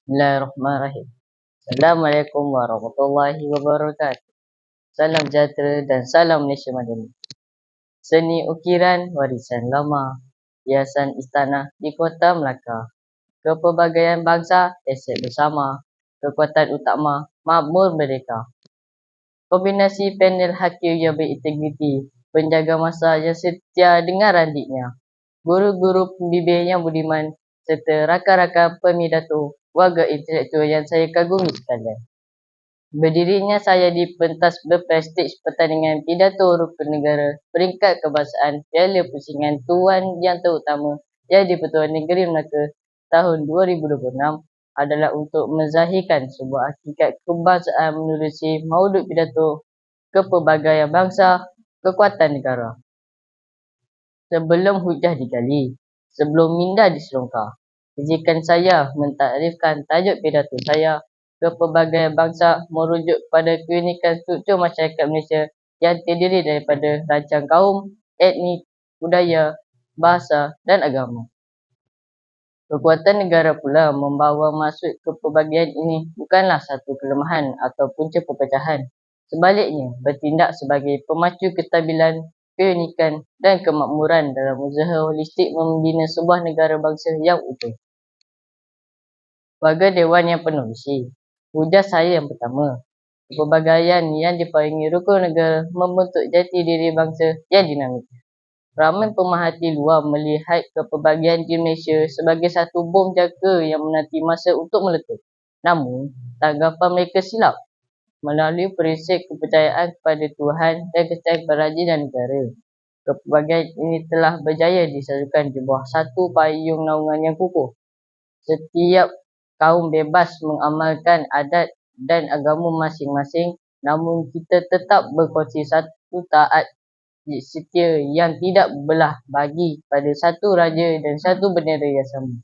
Bismillahirrahmanirrahim. Assalamualaikum warahmatullahi wabarakatuh. Salam sejahtera dan salam Malaysia Madani. Seni ukiran warisan lama, hiasan istana di Kota Melaka. Kepelbagaian bangsa, aset bersama, kekuatan utama, makmur merdeka. Kombinasi panel hakim yang berintegriti, penjaga masa yang setia dengan randiknya, guru-guru pembimbing yang budiman, serta rakan-rakan pemidato, warga intelektual yang saya kagumi sekalian. Berdirinya saya di pentas berprestij pertandingan pidato rukun negara peringkat kebangsaan Piala Pusingan Tuan yang terutama yang di-Pertuan Negeri Melaka tahun 2026 adalah untuk menzahirkan sebuah hakikat kebangsaan menerusi maudud pidato kepelbagaian bangsa, kekuatan negara. Sebelum hujah digali, sebelum minda diselongkar, izinkan saya mentakrifkan tajuk pidato saya. Kepelbagaian bangsa merujuk pada keunikan struktur masyarakat Malaysia yang terdiri daripada rancang kaum, etnik, budaya, bahasa dan agama. Kekuatan negara pula membawa maksud kepelbagaian ini bukanlah satu kelemahan atau punca perpecahan. Sebaliknya, bertindak sebagai pemacu kestabilan, keunikan dan kemakmuran dalam usaha holistik membina sebuah negara bangsa yang utuh. Warga Dewan yang penuh visi, hujah saya yang pertama, kepelbagaian yang diparingi rukun negara membentuk jati diri bangsa yang dinamik. Ramai pemerhati luar melihat kepelbagaian di Malaysia sebagai satu bom jaga yang menanti masa untuk meletup. Namun, tanggapan mereka silap. Melalui prinsip kepercayaan kepada Tuhan dan kepercayaan kepada raja dan negara, kepelbagaian ini telah berjaya disajukan di bawah satu payung naungan yang kukuh. Setiap kaum bebas mengamalkan adat dan agama masing-masing, namun kita tetap berkongsi satu taat setia yang tidak belah bagi pada satu raja dan satu bendera yang sama,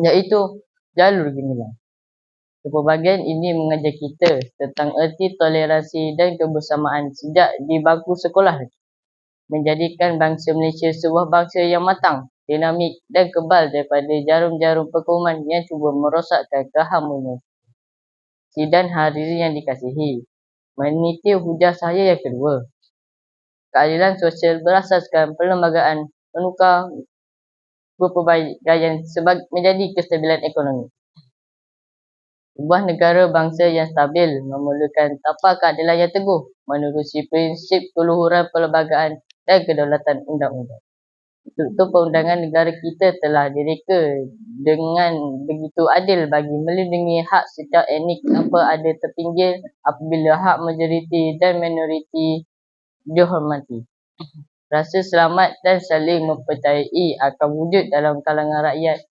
iaitu jalur gemilang. Kepelbagaian ini mengajar kita tentang erti toleransi dan kebersamaan sejak di bangku sekolah, menjadikan bangsa Malaysia sebuah bangsa yang matang, dinamik dan kebal daripada jarum-jarum perkuman yang cuba merosakkan keharmonian. Sidang hadirin yang dikasihi, meniti hujah saya yang kedua. Keadilan sosial berasaskan perlembagaan menukar kepelbagaian menjadi kestabilan ekonomi. Sebuah negara bangsa yang stabil memerlukan tapak keadilan yang teguh menerusi prinsip keluhuran perlembagaan dan kedaulatan undang-undang. Struktur perundangan negara kita telah direka dengan begitu adil bagi melindungi hak setiap etnik tanpa ada terpinggir apabila hak majoriti dan minoriti dihormati. Rasa selamat dan saling mempercayai akan wujud dalam kalangan rakyat.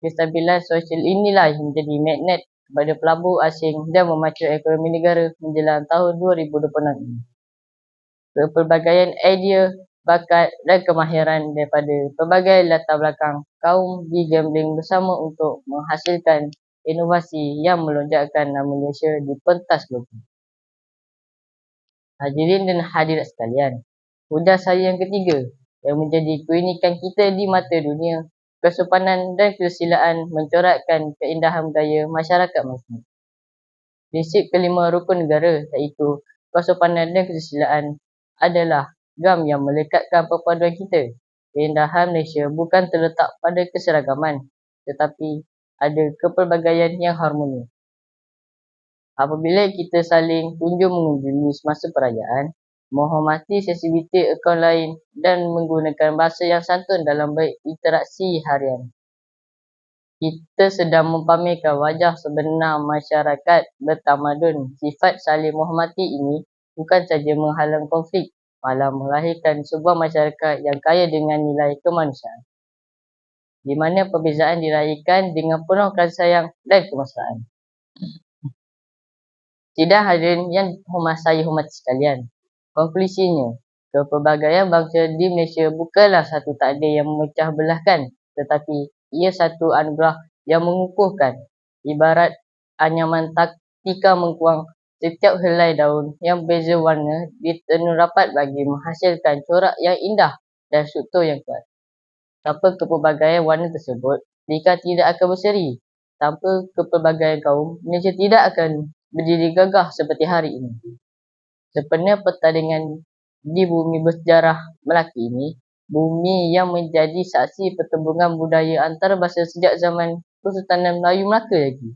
Kestabilan sosial inilah yang menjadi magnet kepada pelabur asing dan memacu ekonomi negara menjelang tahun 2026 ini. Kepelbagaian idea, bakat dan kemahiran daripada pelbagai latar belakang kaum digambling bersama untuk menghasilkan inovasi yang melonjakkan nama Malaysia di pentas global. Hadirin dan hadirat sekalian, hujah saya yang ketiga yang menjadi keunikan kita di mata dunia, kesopanan dan kesusilaan mencorakkan keindahan budaya masyarakat Malaysia. Prinsip kelima rukun negara iaitu kesopanan dan kesusilaan adalah gam yang melekatkan perpaduan kita. Keindahan Malaysia bukan terletak pada keseragaman, tetapi ada kepelbagaian yang harmoni. Apabila kita saling kunjung-mengunjungi semasa perayaan, menghormati sensitiviti akaun lain dan menggunakan bahasa yang santun dalam berinteraksi harian, kita sedang mempamerkan wajah sebenar masyarakat bertamadun. Sifat saling menghormati ini bukan saja menghalang konflik, malah melahirkan sebuah masyarakat yang kaya dengan nilai kemanusiaan, di mana perbezaan diraihkan dengan penuh kasih sayang dan kemesraan. Sidang hadirin yang saya hormati sekalian, konklusinya, kepelbagaian bangsa di Malaysia bukanlah satu takdir yang memecah belahkan, tetapi ia satu anugerah yang mengukuhkan. Ibarat anyaman taktika mengkuang, setiap helai daun yang berbeza warna ditenun rapat bagi menghasilkan corak yang indah dan struktur yang kuat. Tanpa kepelbagaian warna tersebut, mereka tidak akan berseri. Tanpa kepelbagaian kaum, Malaysia tidak akan berdiri gagah seperti hari ini. Sepenuhnya pertandingan di bumi bersejarah Melaka ini, bumi yang menjadi saksi pertembungan budaya antarabangsa sejak zaman Kesultanan Melayu Melaka lagi.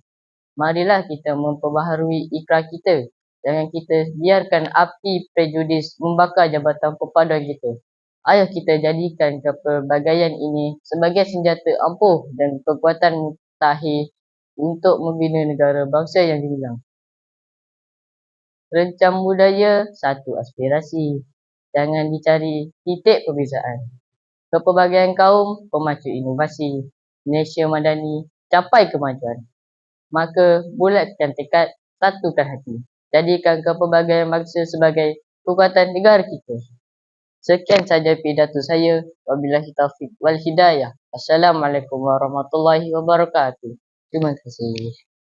Marilah kita memperbaharui ikrar kita. Jangan kita biarkan api prejudis membakar jabatan perpaduan kita. Ayo kita jadikan kepelbagaian ini sebagai senjata ampuh dan kekuatan mutakhir untuk membina negara bangsa yang gemilang. Rencam budaya, satu aspirasi. Jangan dicari titik perbezaan. Kepelbagaian kaum, pemacu inovasi. Malaysia Madani, capai kemajuan. Maka bulatkan tekad, satukan hati. Jadikan kepelbagaian bangsa sebagai kekuatan negara kita. Sekian saja pidato saya. Wabillahi taufiq wal hidayah. Assalamualaikum warahmatullahi wabarakatuh. Terima kasih.